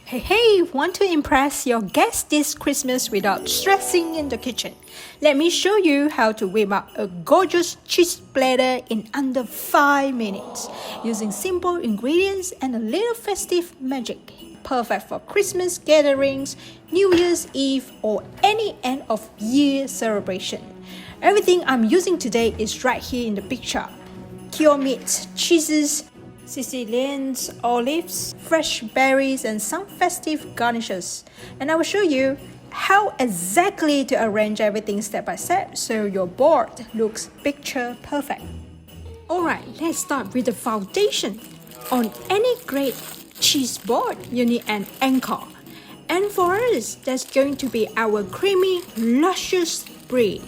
Hey, want to impress your guests this Christmas without stressing in the kitchen? Let me show you how to whip up a gorgeous cheese platter in under 5 minutes using simple ingredients and a little festive magic. Perfect for Christmas gatherings, New Year's Eve, or any end of year celebration. Everything I'm using today is right here in the picture. Cured meat, cheeses, Sicilian olives, fresh berries, and some festive garnishes. And I will show you how exactly to arrange everything step by step so your board looks picture perfect. Alright, let's start with the foundation. On any great cheese board, you need an anchor. And for us, that's going to be our creamy, luscious brie,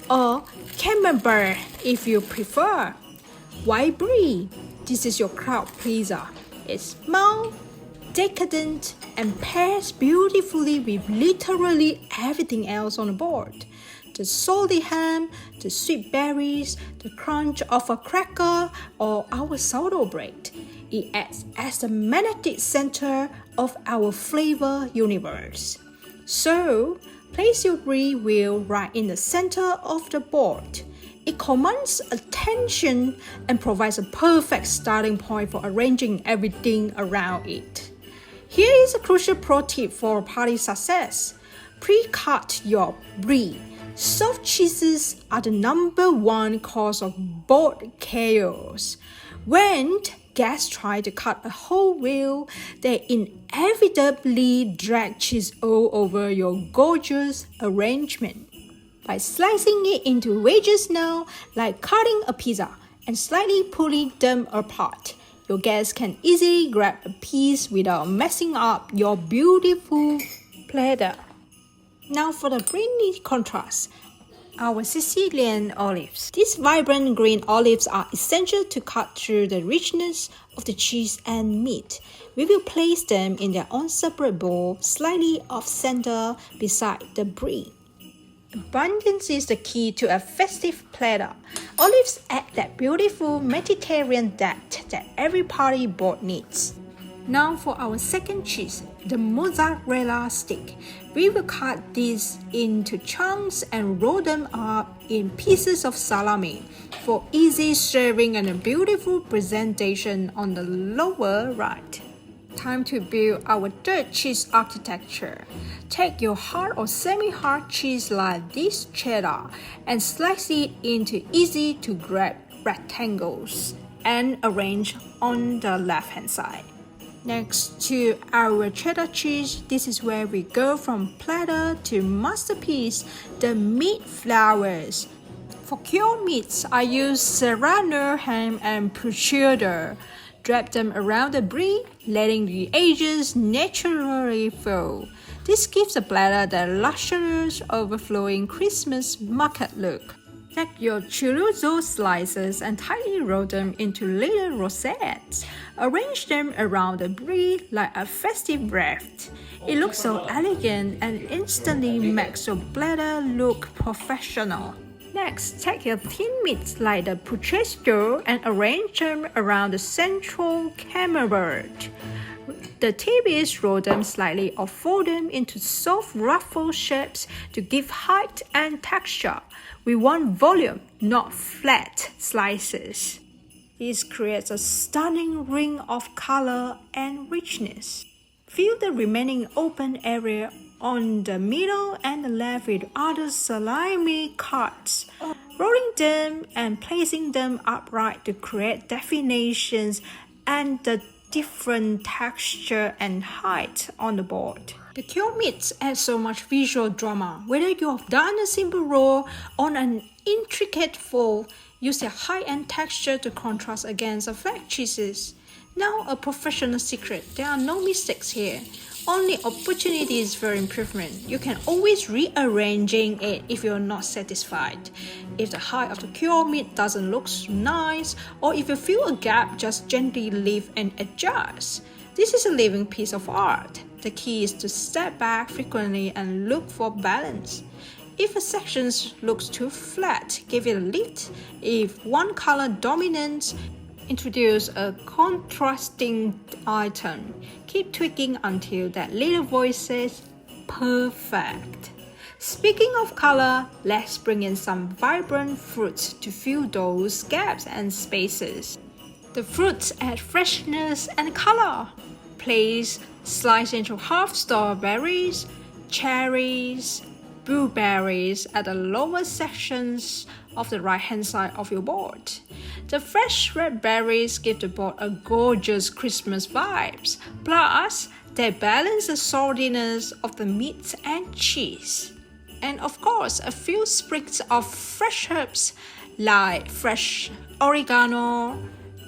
or camembert if you prefer. White brie. This is your crowd pleaser. It's mild, decadent, and pairs beautifully with literally everything else on the board. The salty ham, the sweet berries, the crunch of a cracker, or our sourdough bread. It acts as the magnetic center of our flavor universe. So, place your brie wheel right in the center of the board. It commands attention and provides a perfect starting point for arranging everything around it. Here is a crucial pro tip for party success. Pre-cut your brie. Soft cheeses are the number one cause of board chaos. When guests try to cut a whole wheel, they inevitably drag cheese all over your gorgeous arrangement. By slicing it into wedges now, like cutting a pizza, and slightly pulling them apart, your guests can easily grab a piece without messing up your beautiful platter. Now for the briny contrast, our Sicilian olives. These vibrant green olives are essential to cut through the richness of the cheese and meat. We will place them in their own separate bowl, slightly off-center beside the brie. Abundance is the key to a festive platter. Olives add that beautiful Mediterranean depth that every party board needs. Now for our second cheese, the mozzarella stick. We will cut these into chunks and roll them up in pieces of salami for easy serving and a beautiful presentation on the lower right. Time to build our third cheese architecture. Take your hard or semi-hard cheese like this cheddar and slice it into easy to grab rectangles and arrange on the left hand side. Next to our cheddar cheese, this is where we go from platter to masterpiece, the meat flowers. For cured meats, I use serrano ham and prosciutto. Drap them around the brie, letting the edges naturally flow. This gives the platter the luxurious, overflowing Christmas market look. Take your chorizo slices and tightly roll them into little rosettes. Arrange them around the brie like a festive wreath. It looks so elegant and instantly makes your platter look professional. Next, take your thin meats like the prosciutto and arrange them around the central camembert. The tip is roll them slightly or fold them into soft ruffle shapes to give height and texture. We want volume, not flat slices. This creates a stunning ring of color and richness. Fill the remaining open area on the middle and the left with other salami cuts, rolling them and placing them upright to create definitions and the different texture and height on the board. The cured meats add so much visual drama. Whether you have done a simple roll or an intricate fold, use their high-end texture to contrast against the flat cheeses. Now a professional secret, there are no mistakes here. Only opportunities for improvement. You can always rearranging it if you're not satisfied. If the height of the cured meat doesn't look nice, or if you feel a gap, just gently lift and adjust. This is a living piece of art. The key is to step back frequently and look for balance. If a section looks too flat, give it a lift. If one color dominates, Introduce a contrasting item. Keep tweaking until that little voice says, perfect. Speaking of color, let's bring in some vibrant fruits to fill those gaps and spaces. The fruits add freshness and color. Place slice into half strawberries, cherries, blueberries at the lower sections of the right-hand side of your board. The fresh red berries give the board a gorgeous Christmas vibes. Plus, they balance the saltiness of the meats and cheese. And of course, a few sprigs of fresh herbs like fresh oregano,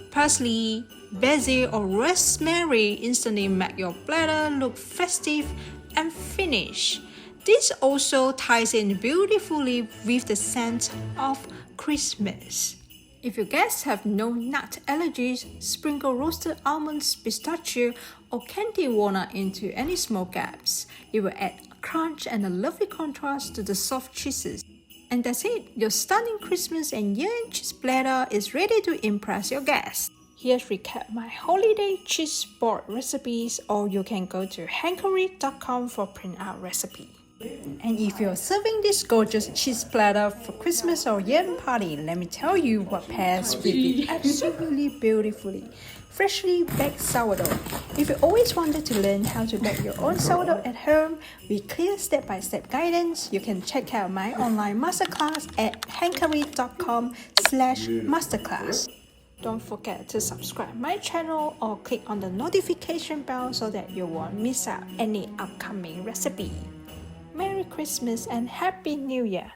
parsley, basil or rosemary instantly make your platter look festive and finished. This also ties in beautifully with the scent of Christmas. If your guests have no nut allergies, sprinkle roasted almonds, pistachio, or candied walnut into any small gaps. It will add a crunch and a lovely contrast to the soft cheeses. And that's it, your stunning Christmas and year-end cheese platter is ready to impress your guests. Here's recap my holiday cheese board recipes, or you can go to harmonious.com for print-out recipe. And if you're serving this gorgeous cheese platter for Christmas or year-end party, let me tell you what pairs with it absolutely beautifully. Freshly baked sourdough. If you always wanted to learn how to bake your own sourdough at home with clear step-by-step guidance, you can check out my online masterclass at harmonious.com/masterclass. Don't forget to subscribe my channel or click on the notification bell so that you won't miss out any upcoming recipe. Merry Christmas and Happy New Year!